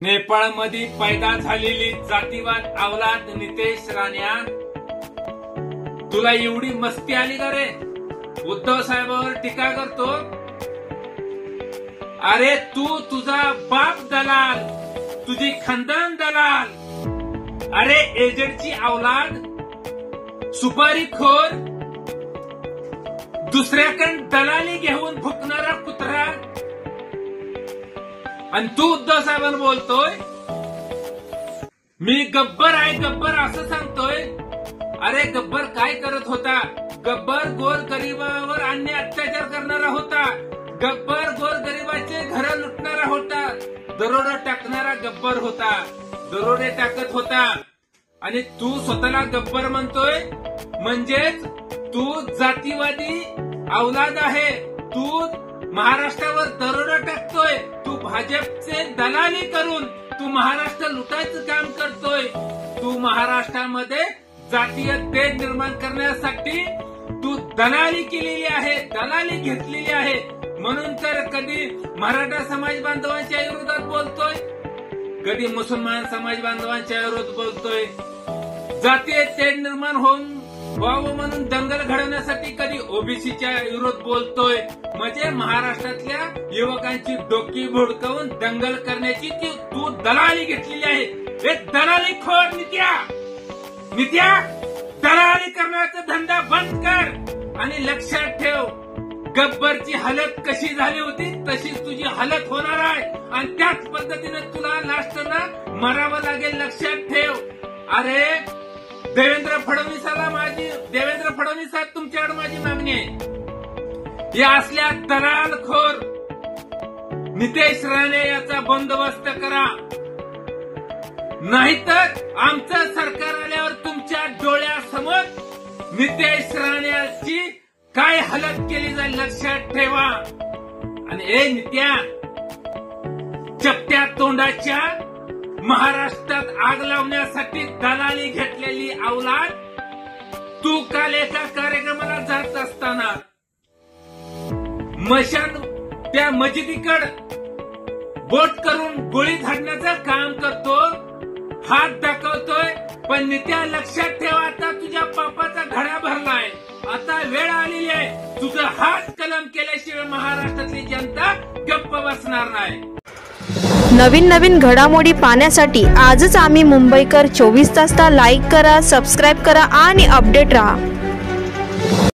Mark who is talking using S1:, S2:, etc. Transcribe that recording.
S1: नेपाळमध्ये पैदा झालेली जातीवाद अवलाद नितेश राण्या, तुला एवढी मस्ती आली का रे? उद्धव साहेबांवर टीका करतो। अरे तू तुझा बाप दलाल, तुझी खानदान दलाल, अरे एजंटची अवलाद, सुपारीखोर, दुसऱ्याकडे दलाली घेऊन फुकणारा कुत्रा, आणि तू उद्धव साहेबांना बोलतोय मी गब्बर आहे, गब्बर असं सांगतोय। अरे गब्बर काय करत होता? गब्बर गोरगरिबावर अन्य अत्याचार करणारा होता, गब्बर गोरगरिबाचे घर लुटणारा होता, दरोडा टाकणारा गब्बर होता, दरोडे टाकत होता। आणि तू स्वतःला गब्बर म्हणतोय, म्हणजेच तू जातीवादी अवलाद आहे, तू महाराष्ट्रावर दरोडा टाकतोय, तू भाजपचे दलाली करून तू महाराष्ट्र लुटायचं काम करतोय, तू महाराष्ट्रामध्ये जातीय तेढ निर्माण करण्यासाठी तू दलाली केलेली आहे, दलाली घेतलेली आहे। म्हणून तर कधी मराठा समाज बांधवांच्या विरोधात बोलतोय, कधी मुसलमान समाज बांधवांच्या विरोधात बोलतोय, जातीय तेढ निर्माण होऊन व्हावं म्हणून दंगल घडवण्यासाठी कधी ओबीसीच्या विरोध बोलतोय। म्हणजे महाराष्ट्रातल्या युवकांची डोकी भोडकावून दंगल करण्याची तू दलाली घेतलेली आहे। हे दलाली खोर नित्या, दलाली करण्याचा धंदा बंद कर। आणि लक्षात ठेव, गब्बरची हालत कशी झाली होती तशीच तुझी हालत होणार आहे, आणि त्याच पद्धतीने तुला लास्टला मरावं लागेल, लक्षात ठेव। अरे देवेंद्र फडणवीस साहेब, तुमच्याकडे माझी मागणी आहे, या असल्या दलालखोर नितेश राणे याचा बंदोबस्त करा, नाहीतर आमचं सरकार आल्यावर तुमच्या डोळ्यासमोर नितेश राणेची काय हालत केली जाईल, लक्षात ठेवा। आणि नित्या, चपट्या तोंडाच्या महाराष्ट्रात आग लावण्यासाठी दलाली घेतलेली अवलाद, तू काल एका कार्यक्रमाला जात असताना त्या मस्जिदीकडे बोट करून गोळी झाडण्याचं काम करतो, हात दाखवतोय। पण नित्या लक्षात ठेवा, आता तुझ्या पापाचा घडा भरलाय, आता वेळ आलेली आहे, तुझं हात कलम केल्याशिवाय महाराष्ट्रातली जनता गप्प बसणार नाही।
S2: नवीन घडामोडी पाहण्यासाठी आजच आम्ही मुंबईकर 24 तासला लाईक करा, सबस्क्राईब करा आणि अपडेट रहा।